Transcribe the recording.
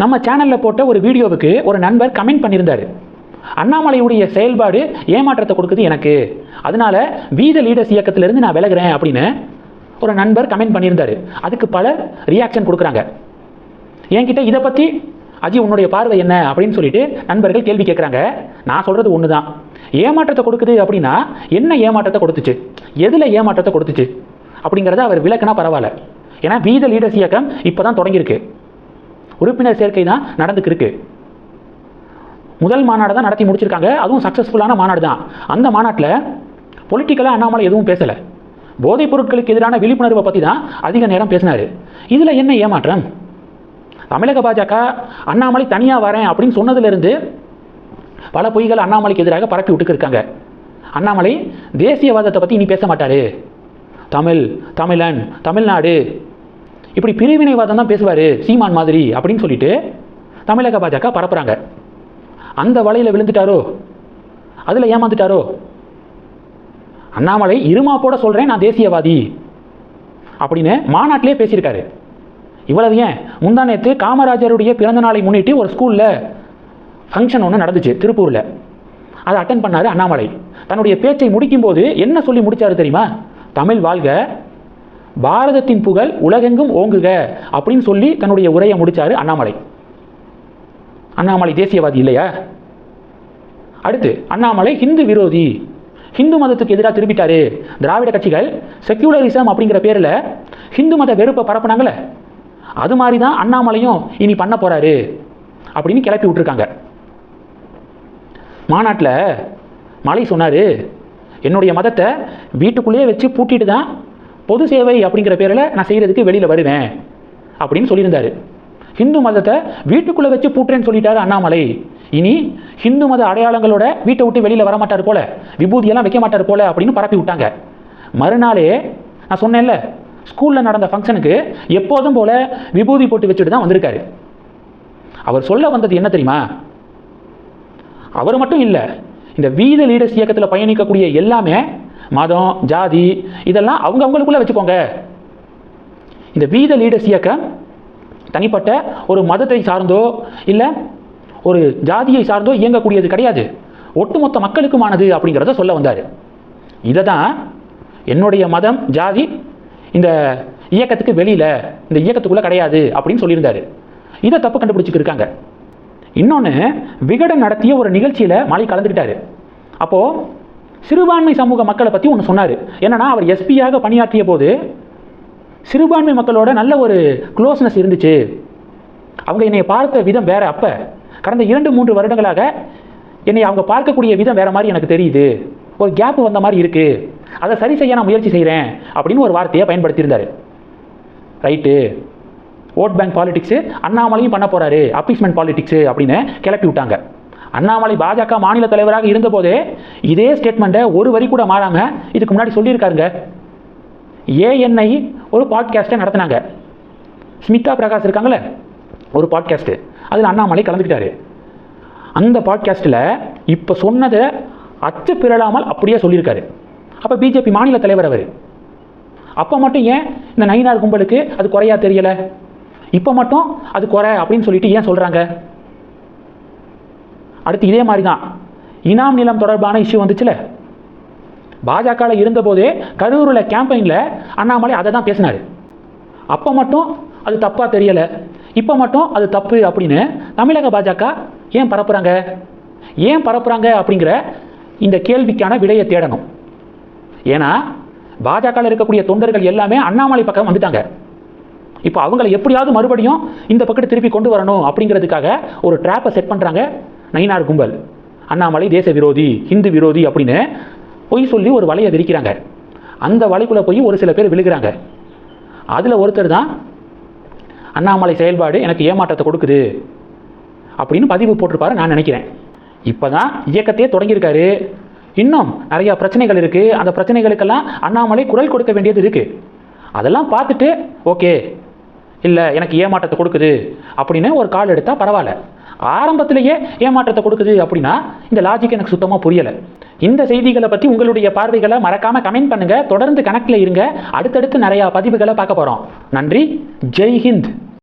நம்ம சேனலில் போட்ட ஒரு வீடியோவுக்கு ஒரு நண்பர் கமெண்ட் பண்ணியிருந்தார். அண்ணாமலையுடைய செயல்பாடு ஏமாற்றத்தை கொடுக்குது எனக்கு, அதனால வீத லீடர்ஸ் இயக்கத்திலிருந்து நான் விலகிறேன் அப்படின்னு ஒரு நண்பர் கமெண்ட் பண்ணியிருந்தார். அதுக்கு பலர் ரியாக்ஷன் கொடுக்குறாங்க. என்கிட்ட இதை பற்றி அஜி உன்னுடைய பார்வை என்ன அப்படின்னு சொல்லிட்டு நண்பர்கள் கேள்வி கேட்குறாங்க. நான் சொல்கிறது ஒன்று தான். ஏமாற்றத்தை கொடுக்குது அப்படின்னா என்ன ஏமாற்றத்தை கொடுத்துச்சு, எதில் ஏமாற்றத்தை கொடுத்துச்சு அப்படிங்கிறத அவர் விளக்குனா பரவாயில்ல. ஏன்னா வீத லீடர்ஸ் இயக்கம் இப்போ தான் தொடங்கியிருக்கு, உறுப்பினர் சேர்க்கை தான் நடந்துக்கிருக்கு. முதல் மாநாடு தான் நடத்தி முடிச்சிருக்காங்க, அதுவும் சக்ஸஸ்ஃபுல்லான மாநாடு தான். அந்த மாநாட்டில் பொலிட்டிக்கலாக அண்ணாமலை எதுவும் பேசலை, போதைப் பொருட்களுக்கு எதிரான விழிப்புணர்வை பற்றி தான் அதிக நேரம் பேசினார். இதில் என்ன ஏமாற்றம்? தமிழக பாஜக அண்ணாமலை தனியாக வரேன் அப்படின்னு சொன்னதுலேருந்து பல பொய்கள் அண்ணாமலைக்கு எதிராக பரப்பி விட்டுக்கிருக்காங்க. அண்ணாமலை தேசியவாதத்தை பற்றி இனி பேச மாட்டார், தமிழன், தமிழ்நாடு இப்படி பிரிவினைவாதம் தான் பேசுவார் சீமான் மாதிரி அப்படின்னு சொல்லிட்டு தமிழக பாஜக பரப்புகிறாங்க. அந்த வலையில் விழுந்துட்டாரோ, அதில் ஏமாந்துட்டாரோ? அண்ணாமலை இருமாப்போட சொல்கிறேன் நான் தேசியவாதி அப்படின்னு மாநாட்டிலே பேசியிருக்காரு. இவ்வளவு ஏன், முந்தா நேற்று காமராஜருடைய பிறந்த நாளை முன்னிட்டு ஒரு ஸ்கூலில் ஃபங்க்ஷன் ஒன்று நடந்துச்சு திருப்பூரில். அதை அட்டன் பண்ணார் அண்ணாமலை. தன்னுடைய பேச்சை முடிக்கும்போது என்ன சொல்லி முடித்தார் தெரியுமா? தமிழ் வாழ்க, பாரதத்தின் புகழ் உலகெங்கும் ஓங்குக அப்படின்னு சொல்லி தன்னுடைய உரையை முடித்தார் அண்ணாமலை. அண்ணாமலை தேசியவாதி இல்லையா? அடுத்து அண்ணாமலை ஹிந்து விரோதி, ஹிந்து மதத்துக்கு எதிராக திரும்பிட்டாரு. திராவிட கட்சிகள் செக்யூலரிசம் அப்படிங்கிற பேரில் ஹிந்து மத வெறுப்பை பரப்புனாங்களே, அது மாதிரி தான் அண்ணாமலையும் இனி பண்ண போறாரு அப்படின்னு கிளப்பி விட்டுருக்காங்க. மாநாட்டில் மலை சொன்னார், என்னுடைய மதத்தை வீட்டுக்குள்ளேயே வச்சு பூட்டிட்டு தான் பொது சேவை அப்படிங்கிற பேரில் நான் செய்கிறதுக்கு வெளியில் வருவேன் அப்படின்னு சொல்லியிருந்தார். ஹிந்து மதத்தை வீட்டுக்குள்ளே வச்சு பூட்டுறேன்னு சொல்லிட்டாரு அண்ணாமலை. இனி ஹிந்து மத அடையாளங்களோட வீட்டை விட்டு வெளியில் வரமாட்டார் போல, விபூதியெல்லாம் வைக்க மாட்டார் போல அப்படின்னு பரப்பி விட்டாங்க. மறுநாளே நான் சொன்னேன்ல, ஸ்கூலில் நடந்த ஃபங்க்ஷனுக்கு எப்போதும் போல விபூதி போட்டு வச்சுட்டு தான் வந்திருக்காரு. அவர் சொல்ல வந்தது என்ன தெரியுமா? அவர் மட்டும் இல்லை, இந்த வீத லீடர்ஸ் இயக்கத்தில் பயணிக்கக்கூடிய எல்லாமே மதம், ஜாதி இதெல்லாம் அவங்களுக்குள்ளே வச்சுக்கோங்க. இந்த வீத லீடர்ஸ் இயக்கம் தனிப்பட்ட ஒரு மதத்தை சார்ந்தோ இல்லை ஒரு ஜாதியை சார்ந்தோ இயங்கக்கூடியது கிடையாது, ஒட்டுமொத்த மக்களுக்குமானது அப்படிங்கிறத சொல்ல வந்தார். இதை தான் என்னுடைய மதம், ஜாதி இந்த இயக்கத்துக்கு வெளியில், இந்த இயக்கத்துக்குள்ளே கிடையாது அப்படின்னு சொல்லியிருந்தார். இதை தப்பு கண்டுபிடிச்சிட்டு இருக்காங்க. இன்னொன்று, விகடன் நடத்திய ஒரு நிகழ்ச்சியில் மலை கலந்துக்கிட்டாரு. அப்போது சிறுபான்மை சமூக மக்களை பற்றி ஒன்று சொன்னார். என்னன்னா, அவர் எஸ்பியாக பணியாற்றிய போது சிறுபான்மை மக்களோட நல்ல ஒரு க்ளோஸ்னஸ் இருந்துச்சு, அவங்க என்னை பார்த்த விதம் வேற, அப்போ கடந்த 2-3 வருடங்களாக என்னை அவங்க பார்க்கக்கூடிய விதம் வேற மாதிரி எனக்கு தெரியுது, ஒரு கேப் வந்த மாதிரி இருக்குது, அதை சரி செய்ய நான் முயற்சி செய்கிறேன் அப்படின்னு ஒரு வார்த்தையை பயன்படுத்தியிருந்தார். ரைட்டு, ஓட் பேங்க் பாலிடிக்ஸு அண்ணாமலையும் பண்ண போகிறாரு, அப்பீஸ்மெண்ட் பாலிடிக்ஸு அப்படின்னு கிளப்பி விட்டாங்க. அண்ணாமலை பாஜக மாநில தலைவராக இருந்தபோதே இதே ஸ்டேட்மெண்ட்டை ஒரு வரி கூட மாறாமல் இதுக்கு முன்னாடி சொல்லியிருக்காருங்க. ஏஎன்ஐ ஒரு பாட்காஸ்ட்டை நடத்தினாங்க. ஸ்மிதா பிரகாஷ் இருக்காங்களே, ஒரு பாட்காஸ்ட்டு, அதில் அண்ணாமலை கலந்துக்கிட்டாரு. அந்த பாட்காஸ்ட்டில் இப்போ சொன்னதை அச்சு பிறழாமல் அப்படியே சொல்லியிருக்காரு. அப்போ பிஜேபி மாநில தலைவர் அவர். அப்போ மட்டும் ஏன் இந்த நயினார் கும்பலுக்கு அது குறையா தெரியலை? இப்போ மட்டும் அது குறை அப்படின்னு சொல்லிட்டு ஏன் சொல்கிறாங்க? அடுத்து இதே மாதிரி தான் இனாம் நிலம் தொடர்பான இஷ்யூ வந்துச்சுல, பாஜகவில் இருந்தபோதே கரூரில் கேம்பெயினில் அண்ணாமலை அதை தான் பேசினார். அப்போ மட்டும் அது தப்பாக தெரியலை, இப்போ மட்டும் அது தப்பு அப்படின்னு தமிழக பாஜக ஏன் பரப்புகிறாங்க அப்படிங்கிற இந்த கேள்விக்கான விடையை தேடணும். ஏன்னா பாஜகவில் இருக்கக்கூடிய தொண்டர்கள் எல்லாமே அண்ணாமலை பக்கம் வந்துட்டாங்க. இப்போ அவங்களை எப்படியாவது மறுபடியும் இந்த பக்கத்து திருப்பி கொண்டு வரணும் அப்படிங்கிறதுக்காக ஒரு ட்ராப்பை செட் பண்ணுறாங்க நயினார் கும்பல். அண்ணாமலை தேச விரோதி, ஹிந்து விரோதி அப்படின்னு பொய் சொல்லி ஒரு வலையை விரிக்கிறாங்க. அந்த வலைக்குள்ளே போய் ஒரு சில பேர் விழுகிறாங்க. அதில் ஒருத்தர் தான் அண்ணாமலை செயல்பாடு எனக்கு ஏமாற்றத்தை கொடுக்குது அப்படின்னு பதிவு போட்டிருப்பாரு நான் நினைக்கிறேன். இப்போ தான் இயக்கத்தையே தொடங்கியிருக்காரு, இன்னும் நிறையா பிரச்சனைகள் இருக்குது. அந்த பிரச்சனைகளுக்கெல்லாம் அண்ணாமலை குரல் கொடுக்க வேண்டியது இருக்குது. அதெல்லாம் பார்த்துட்டு ஓகே, இல்லை எனக்கு ஏமாற்றத்தை கொடுக்குது அப்படின்னு ஒரு கால் எடுத்தால் பரவாயில்ல. ஆரம்பத்திலேயே ஏமாற்றத்தை கொடுக்குது அப்படின்னா இந்த லாஜிக் எனக்கு சுத்தமாக புரியலை. இந்த செய்திகளை பற்றி உங்களுடைய பார்வைகளை மறக்காமல் கமெண்ட் பண்ணுங்கள். தொடர்ந்து கனெக்டில் இருங்க. அடுத்தடுத்து நிறையா பதிவுகளை பார்க்க போகிறோம். நன்றி. ஜெய் ஹிந்த்.